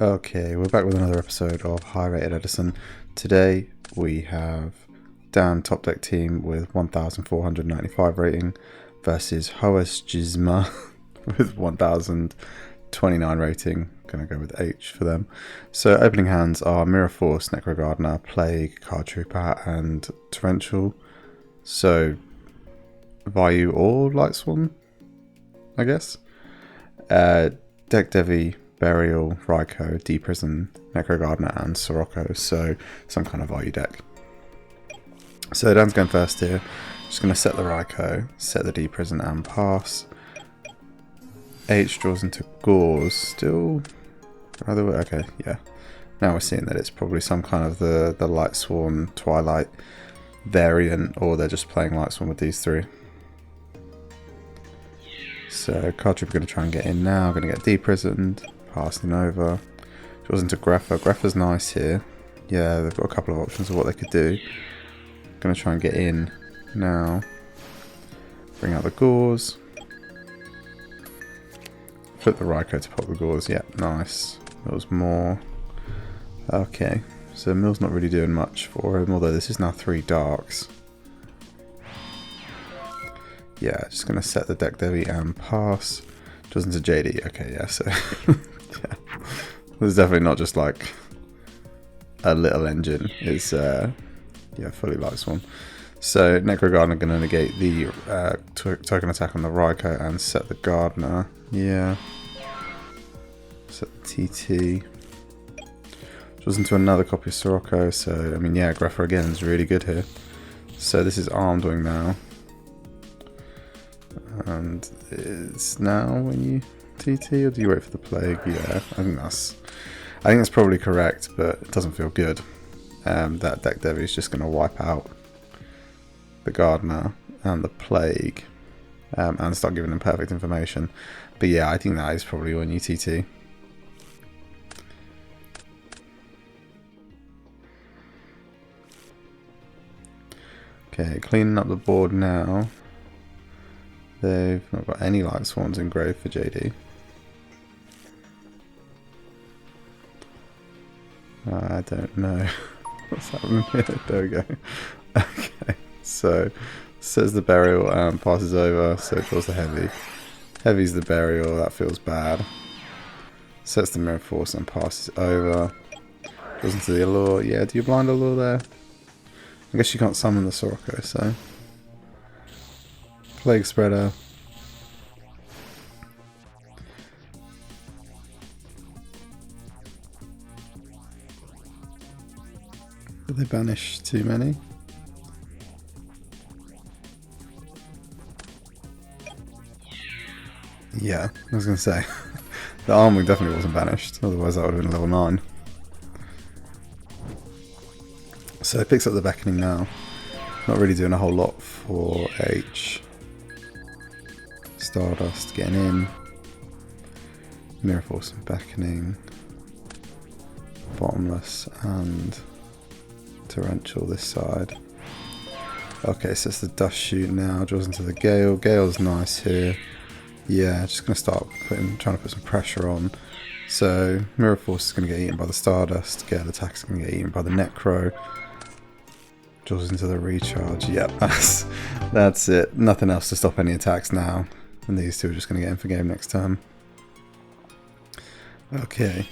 Okay, we're back with another episode of High Rated Edison. Today we have Dan top deck team with 1495 rating versus Hoes Gizma with 1029 rating. Gonna go with H for them. So opening hands are Mirror Force, Necro Gardener, Plague, Card Trooper, and Torrential. So Vayu or Lightsworn, I guess. Deck Devi, Burial, Raikou, Deprison, Necro Gardener, and Sirocco. So some kind of Vayu deck. So Dan's going first here. Just going to set the Raikou, set the Deprison, and pass. H draws into Gauze. Still either way. Okay, yeah. Now we're seeing that it's probably some kind of the Lightsworn Twilight variant, or they're just playing Lightsworn with these three. So Card Trooper going to try and get in now. Going to get Deprisoned. Passing over. Draws into Greffer. Greffer's nice here. Yeah, they've got a couple of options of what they could do. Going to try and get in now. Bring out the Gauze. Flip the Raikou to pop the Gauze. Yeah, nice. That was more. Okay, so Mill's not really doing much for him, although this is now 3 darks. Yeah, just going to set the deck Devi and pass. Draws into JD. Okay, yeah, so yeah. There's definitely not just like a little engine. It's yeah, fully Lightsworn. So Necro Gardener going to negate the token attack on the Raikou and set the Gardener. Yeah. Set the TT. Draws into another copy of Sirocco. So I mean, yeah, Greffer again is really good here. So this is Armed Wing now. And it's now when you TT, or do you wait for the Plague? Yeah, I think that's probably correct, but it doesn't feel good. That deck Devi is just going to wipe out the Gardener and the Plague and start giving them perfect information. But yeah, I think that is probably when you TT. Okay, cleaning up the board now. They've not got any Lightsworns engraved for JD. I don't know what's happening here. There we go. Okay, so sets the Burial and passes over, so it draws the Heavy. Heavy's the Burial, that feels bad. Sets the Mirror Force and passes over. Goes into the Allure. Yeah, do you blind Allure there? I guess you can't summon the Sirocco, so. Plague Spreader. Did they banish too many? Yeah, I was going to say. The Armwing definitely wasn't banished, otherwise that would have been level 9. So it picks up the Beckoning now. Not really doing a whole lot for H. Stardust getting in. Mirror Force and Beckoning. Bottomless and Torrential this side. Okay, so it's the Dust Shoot now. Draws into the Gale. Gale's nice here. Yeah, just going to start trying to put some pressure on. So Mirror Force is going to get eaten by the Stardust. Gale attack is going to get eaten by the Necro. Draws into the Recharge. Yep, that's it. Nothing else to stop any attacks now. And these two are just going to get in for game next turn. Okay.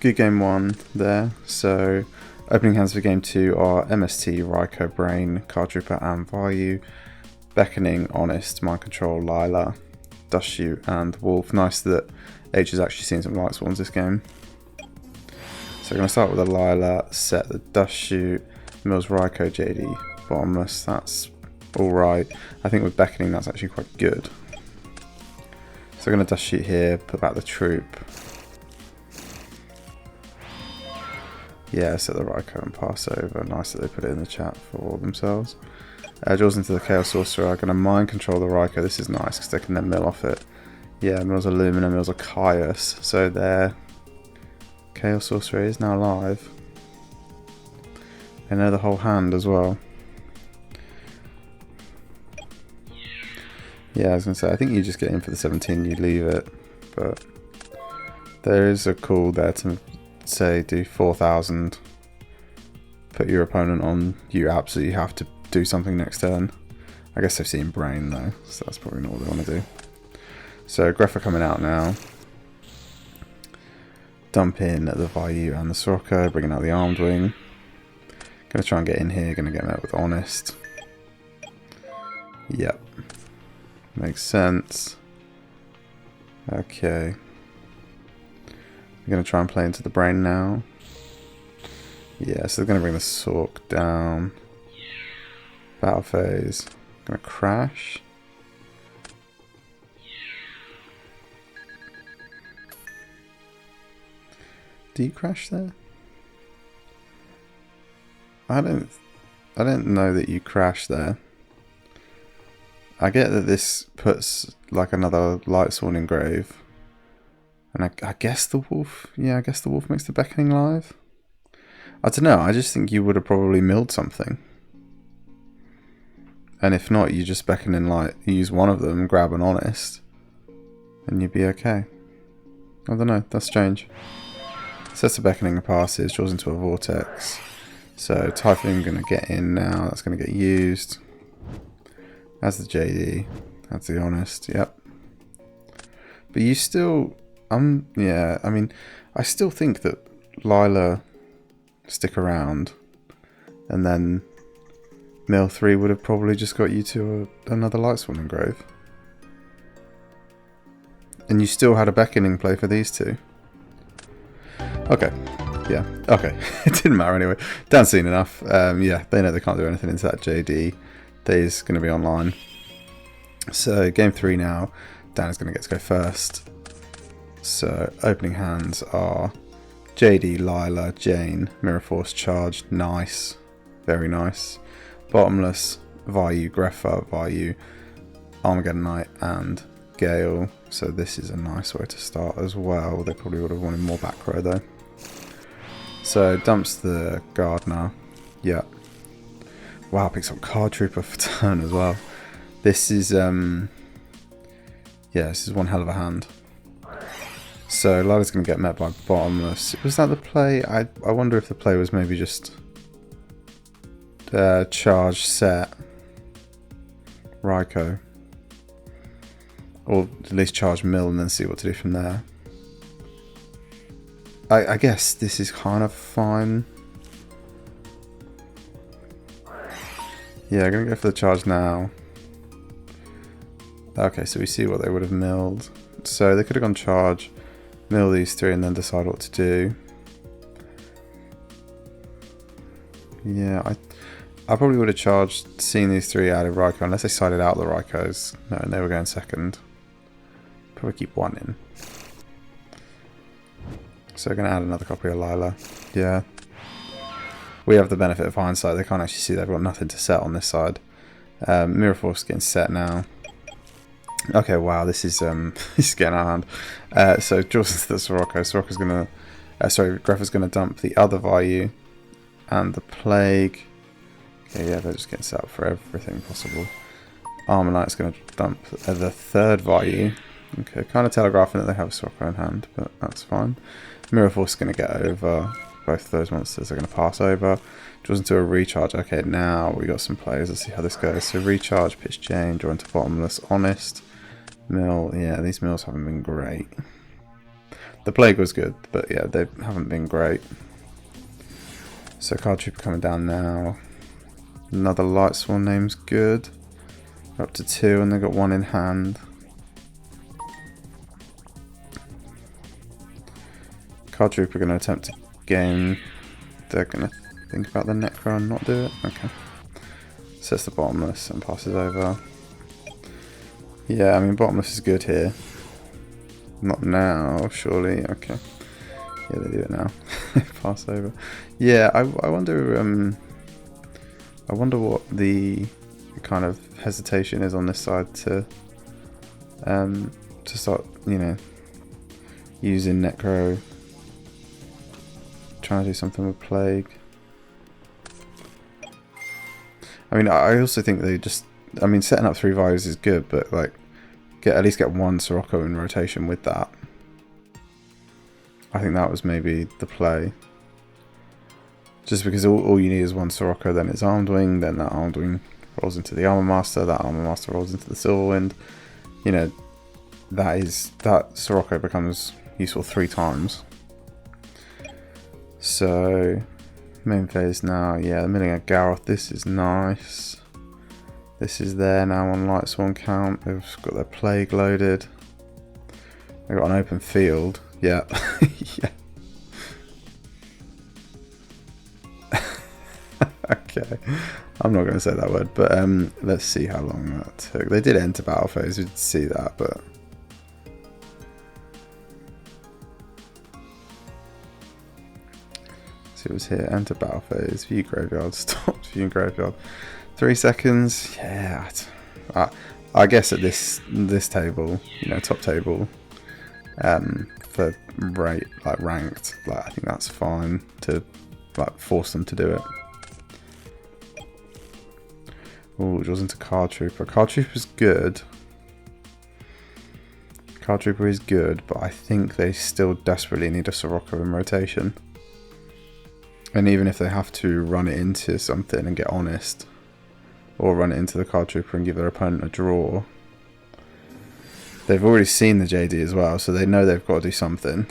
Good game 1 there. So opening hands for game 2 are MST, Raikou, Brain, Card Trooper, and Vayu. Beckoning, Honest, Mind Control, Lila, Dust Shoot, and Wolf. Nice that H has actually seen some Lightsworns this game. So we're going to start with the Lila, set the Dust Shoot, Mills, Raikou, JD, Bottomless. That's alright. I think with Beckoning that's actually quite good. So we're going to Dust Shoot here, put back the Troop. Yeah, set the Raikou and pass over. Nice that they put it in the chat for themselves. Draws into the Chaos Sorcerer. I'm going to Mind Control the Raikou. This is nice because they can then mill off it. Yeah, mills Illumina, mills a Caius. So their Chaos Sorcerer is now live. They know the whole hand as well. Yeah, I was going to say, I think you just get in for the 17, you leave it. But there is a call there to say do 4,000. Put your opponent on. You absolutely have to do something next turn. I guess they've seen Brain though, so that's probably not what they want to do. So Greph are coming out now. Dump in the Vayu and the Sokka, bringing out the Armed Wing. Gonna try and get in here, gonna get met with Honest. Yep. Makes sense. Okay. I'm gonna try and play into the Brain now. Yeah, so they're gonna bring the Sork down. Battle phase. Gonna crash. Do you crash there? I don't know that you crash there. I get that this puts like another Lightsworn engrave. And I guess the wolf, yeah, I guess the wolf makes the beckoning live. I don't know, I just think you would have probably milled something. And if not, you just beckon in light, you use one of them, grab an Honest, and you'd be okay. I don't know, that's strange. Sets the beckoning and passes, draws into a vortex. So Typhoon gonna get in now, that's gonna get used. That's the JD, that's the Honest, yep. But you still, yeah, I mean, I still think that Lila stick around, and then Mill 3 would have probably just got you to another Lightsworn engrave. And you still had a beckoning play for these two. Okay. Yeah. Okay. It didn't matter anyway. Dan's seen enough. Yeah, they know they can't do anything into that JD. Day's going to be online. So, game 3 now. Dan is going to get to go first. So, opening hands are JD, Lila, Jane, Mirror Force Charge. Nice. Very nice. Bottomless, Vayu, Grepha, Vayu, Armageddon Knight, and Gale. So this is a nice way to start as well. They probably would have wanted more back row though. So dumps the Gardener. Yeah. Wow, picks up Card Trooper for turn as well. This is yeah, this is one hell of a hand. So Lila's gonna get met by Bottomless. Was that the play? I wonder if the play was maybe just charge set Raikou, or at least charge Mill and then see what to do from there. I guess this is kind of fine. Yeah, I'm gonna go for the charge now. Okay, so we see what they would have milled. So they could have gone charge, mill these three, and then decide what to do. Yeah, I probably would have charged, seen these three out of Raikou, unless they sided out the Raikous. No, and they were going second. Probably keep one in. So we're going to add another copy of Lila. Yeah. We have the benefit of hindsight. They can't actually see they've got nothing to set on this side. Mirror Force getting set now. Okay, wow, this is this is getting out of hand. So draws into the Sirocco. Sirocco's going to... sorry, Grepha's going to dump the other Vayu and the Plague. Okay, yeah, they're just getting set up for everything possible. Armor Knight's going to dump the third Vayu. Okay, kind of telegraphing that they have a Sirocco in hand, but that's fine. Mirror Force is going to get over. Both of those monsters are going to pass over. Draws into a recharge. Okay, now we got some plays. Let's see how this goes. So recharge, pitch chain, draw into Bottomless, Honest, Mill. Yeah, these mills haven't been great. The Plague was good, but yeah, they haven't been great. So Card Trooper coming down now. Another Lightsworn name's good. They're up to 2 and they've got 1 in hand. Card Trooper going to attempt to game. They're going to think about the Necro and not do it. Okay. Sets the Bottomless and passes over. Yeah, I mean, Bottomless is good here. Not now, surely. Okay. Yeah, they do it now. Pass over. Yeah, I wonder. I wonder what the kind of hesitation is on this side to start, you know, using Necro. Trying to do something with Plague. I mean, I also think they just... I mean, setting up 3 Vayus is good, but, like, at least get one Sirocco in rotation with that. I think that was maybe the play. Just because all you need is one Sirocco, then it's Armed Wing, then that Armed Wing rolls into the Armor Master, that Armor Master rolls into the Silverwind. You know, that Sirocco becomes useful 3 times. So, main phase now, yeah, the milling of Garroth, this is nice. This is there now on Lightsworn count. They've got their Plague loaded. They've got an open field. Yeah. Yeah. Okay. I'm not going to say that word, but let's see how long that took. They did enter battle phase, we did see that, but... See what's here. Enter battle phase. View graveyard. Stopped viewing graveyard. 3 seconds. Yeah. I guess at this table, you know, top table, for ranked, I think that's fine to force them to do it. Oh, it was into Card Trooper. Card Trooper's good. Card Trooper is good, but I think they still desperately need a Sirocco in rotation. And even if they have to run it into something and get honest, or run it into the Card Trooper and give their opponent a draw, they've already seen the JD as well, so they know they've got to do something.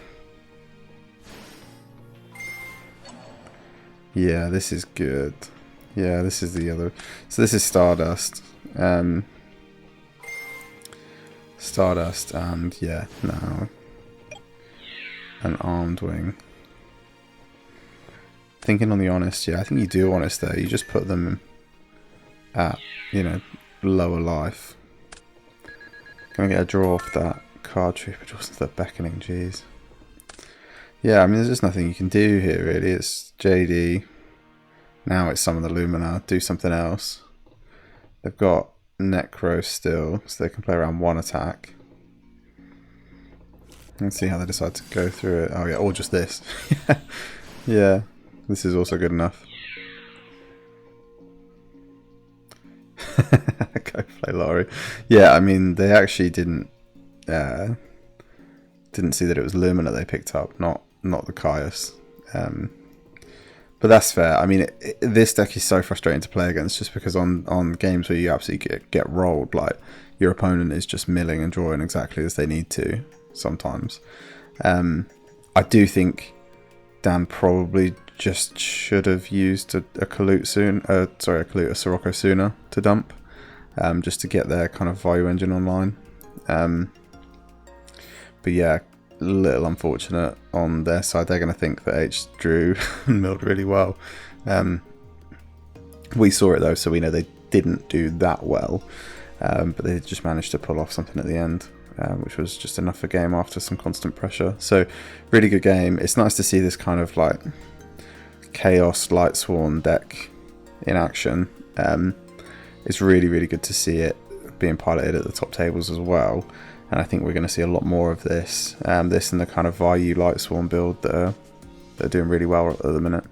Yeah, this is good. Yeah, this is the other. So this is Stardust. Stardust and, yeah, now an Armed Wing. Thinking on the honest, yeah, I think you do honest there. You just put them at, you know, lower life. Gonna get a draw off that Card Trooper, just the beckoning, jeez. Yeah, I mean, there's just nothing you can do here, really. It's JD. Now it's summon the Lumina, do something else. They've got Necro still, so they can play around 1 attack. Let's see how they decide to go through it. Oh yeah, or just this. Yeah, this is also good enough. Go play lottery. Yeah, I mean, they actually didn't see that it was Lumina they picked up, not the Caius. But that's fair. I mean, this deck is so frustrating to play against, just because on games where you absolutely get rolled, like, your opponent is just milling and drawing exactly as they need to sometimes. I do think Dan probably just should have used a Sirocco sooner to dump, just to get their kind of Vayu engine online. But yeah, a little unfortunate on their side. They're going to think that H drew and milled really well. We saw it though, so we know they didn't do that well, but they just managed to pull off something at the end, which was just enough for game after some constant pressure. So really good game. It's nice to see this kind of like Chaos Lightsworn deck in action. It's really, really good to see it being piloted at the top tables as well. And I think we're going to see a lot more of this. This and the kind of Vayu Lightsworn build that are doing really well at the minute.